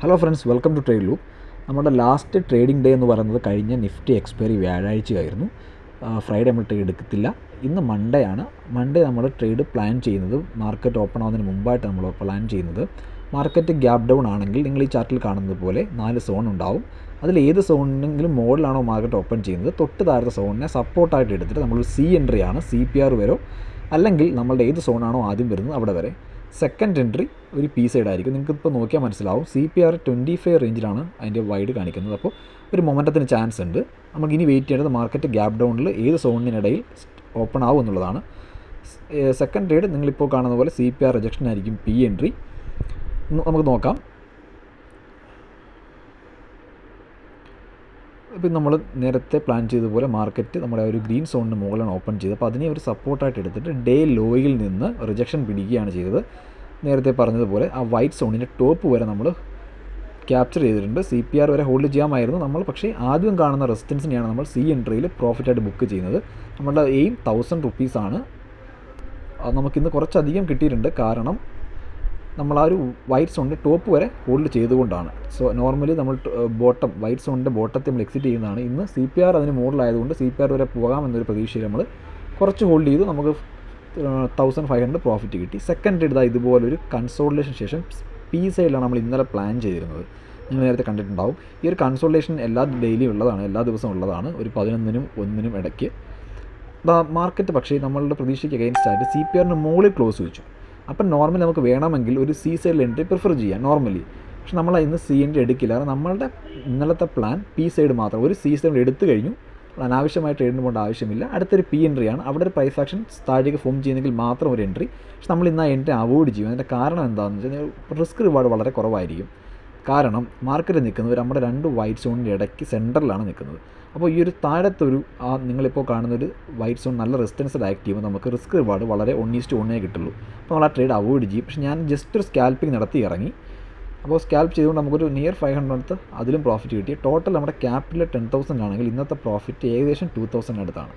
Hello friends, welcome to Trade Loop. നമ്മുടെ last trading day എന്ന് പറയുന്നത് കഴിഞ്ഞ നിഫ്റ്റി എക്സ്പയറി വ്യാഴാഴ്ചയായിരുന്നു. ഫ്രൈഡേ നമ്മൾ ട്രേഡ് എടുക്കത്തില്ല. ഇന്ന് മൺഡേ ആണ്. മൺഡേ നമ്മൾ ട്രേഡ് പ്ലാൻ ചെയ്യുന്നത് മാർക്കറ്റ് ഓപ്പൺ ആവുന്നതിന് മുമ്പായിട്ട് നമ്മൾ പ്ലാൻ ചെയ്യുന്നത് മാർക്കറ്റ് ഗ്യാപ്പ് ഡൗൺ ആണെങ്കിൽ നിങ്ങൾ ഈ ചാർട്ടിൽ കാണുന്നത് പോലെ 4 സോൺ ഉണ്ടാവും. അതിൽ ഏത് സോണിനെങ്കിലും മുകളിലാണോ മാർക്കറ്റ് ഓപ്പൺ ചെയ്യുന്നത് തൊട്ട് താഴത്തെ സോണിനെ സപ്പോർട്ടായിട്ട് എടുത്തിട്ട് നമ്മൾ സി എൻട്രി ആണ് CPR വരോ അല്ലെങ്കിൽ നമ്മളുടെ ഏത് സോണാണോ ആദ്യം വരുന്നത് അവിടെ വരെ. സെക്കൻഡ് എൻട്രി ഒരു പി സൈഡ് ആയിരിക്കും. നിങ്ങൾക്കിപ്പോൾ നോക്കിയാൽ മനസ്സിലാവും CPR 25 റേഞ്ചിലാണ് അതിൻ്റെ വൈഡ് കാണിക്കുന്നത്. അപ്പോൾ ഒരു മൊമെൻറ്റത്തിന് ചാൻസ് ഉണ്ട്. നമുക്കിനി വെയിറ്റ് ചെയ്യേണ്ടത് മാർക്കറ്റ് ഗ്യാപ്പ് ഡൗണിൽ ഏത് സോണിനിടയിൽ ഓപ്പൺ ആവും എന്നുള്ളതാണ്. സെക്കൻഡ് ട്രേഡ് നിങ്ങളിപ്പോൾ കാണുന്ന പോലെ CPR റിജക്ഷൻ ആയിരിക്കും പി എൻട്രി. നമുക്ക് നോക്കാം. ഇപ്പം നമ്മൾ നേരത്തെ പ്ലാൻ ചെയ്തതുപോലെ മാർക്കറ്റ് നമ്മുടെ ഒരു ഗ്രീൻ സോണിന് മുകളിലാണ് ഓപ്പൺ ചെയ്തത്. അപ്പോൾ അതിനെ ഒരു സപ്പോർട്ടായിട്ട് എടുത്തിട്ട് ഡേ ലോയിൽ നിന്ന് റിജക്ഷൻ പിടിക്കുകയാണ് ചെയ്തത്. നേരത്തെ പറഞ്ഞതുപോലെ ആ വൈറ്റ് സോണിൻ്റെ ടോപ്പ് വരെ നമ്മൾ ക്യാപ്ചർ ചെയ്തിട്ടുണ്ട്. CPR വരെ ഹോൾഡ് ചെയ്യാമായിരുന്നു നമ്മൾ, പക്ഷേ ആദ്യം കാണുന്ന റെസിസ്റ്റൻസിനെയാണ് നമ്മൾ സി എൻട്രിയിൽ പ്രോഫിറ്റായിട്ട് ബുക്ക് ചെയ്യുന്നത്. നമ്മുടെ എയിം 1000 റുപ്പീസാണ്. നമുക്കിന്ന് കുറച്ചധികം കിട്ടിയിട്ടുണ്ട്, കാരണം നമ്മൾ ആ ഒരു വൈറ്റ് സോണിൻ്റെ ടോപ്പ് വരെ ഹോൾഡ് ചെയ്തുകൊണ്ടാണ്. സോ നോർമലി നമ്മൾ ബോട്ടം വൈറ്റ് സോണിൻ്റെ ബോട്ടത്തിൽ നമ്മൾ എക്സിറ്റ് ചെയ്യുന്നതാണ്. ഇന്ന് CPR അതിന് മുകളിലായതുകൊണ്ട് CPR വരെ പോകാമെന്നൊരു പ്രതീക്ഷയിൽ നമ്മൾ കുറച്ച് ഹോൾഡ് ചെയ്തു. നമുക്ക് 1500 പ്രോഫിറ്റ് കിട്ടി. സെക്കൻഡ് എടുത്താൽ ഇതുപോലൊരു കൺസോളിഡേഷൻ ശേഷം പി സൈഡിലാണ് നമ്മൾ ഇന്നലെ പ്ലാൻ ചെയ്തിരുന്നത്. നിങ്ങൾ നേരത്തെ കണ്ടിട്ടുണ്ടാവും. ഈ ഒരു കൺസോളിഡേഷൻ എല്ലാ ഡെയിലിയും ഉള്ളതാണ്, എല്ലാ ദിവസവും ഉള്ളതാണ്. ഒരു 11നും 1നും ഇടയ്ക്ക് മാർക്കറ്റ് പക്ഷേ നമ്മളുടെ പ്രതീക്ഷയ്ക്ക് അഗെയിൻസ്റ്റ് ആയിട്ട് CPRന് മുകളിൽ ക്ലോസ് വെച്ചു. അപ്പം നോർമലി നമുക്ക് വേണമെങ്കിൽ ഒരു സി സൈഡിൽ എൻട്രി പ്രിഫർ ചെയ്യാം നോർമലി. പക്ഷെ നമ്മൾ ഇന്ന് സി എൻട്രി എടുക്കില്ല. കാരണം നമ്മളുടെ ഇന്നലത്തെ പ്ലാൻ പി സൈഡ് മാത്രം. ഒരു സി സൈഡ് എടുത്തു കഴിഞ്ഞു, അനാവശ്യമായി ട്രേഡിന് പോകേണ്ട ആവശ്യമില്ല. അടുത്തൊരു പി എൻട്രിയാണ്. അവിടെ ഒരു പ്രൈസ് ആക്ഷൻ താഴേക്ക് ഫോം ചെയ്യുന്നെങ്കിൽ മാത്രം ഒരു എൻട്രി. പക്ഷെ നമ്മൾ ഇന്ന് ആ എൻട്രി അവോയ്ഡ് ചെയ്യും. അതിൻ്റെ കാരണം എന്താണെന്ന് വെച്ച് കഴിഞ്ഞാൽ റിസ്ക് റിവാർഡ് വളരെ കുറവായിരിക്കും. കാരണം മാർക്കറ്റ് നിൽക്കുന്നത് നമ്മുടെ 2 വൈറ്റ് സോണിൻ്റെ ഇടയ്ക്ക് സെൻറ്ററിലാണ് നിൽക്കുന്നത്. അപ്പോൾ ഈ ഒരു താഴത്തൊരു നിങ്ങളിപ്പോൾ കാണുന്നൊരു വൈറ്റ് സോൺ നല്ല റെസിസ്റ്റൻസിൽ ആക്ട് ചെയ്യുമ്പോൾ നമുക്ക് റിസ്ക് റിവാർഡ് വളരെ 1:1 കിട്ടുള്ളൂ. അപ്പോൾ നമ്മൾ ആ ട്രേഡ് അവോയ്ഡ് ചെയ്യും. പക്ഷേ ഞാൻ ജസ്റ്റ് ഒരു സ്കാൽപ്പിംഗ് നടത്തി ഇറങ്ങി. അപ്പോൾ സ്കാൽപ്പ് ചെയ്തുകൊണ്ട് നമുക്കൊരു നിയർ 500 അതിലും പ്രോഫിറ്റ് കിട്ടി. ടോട്ടൽ നമ്മുടെ ക്യാപിറ്റൽ 10,000 ആണെങ്കിൽ ഇന്നത്തെ പ്രോഫിറ്റ് ഏകദേശം 2,000 അടുത്താണ്.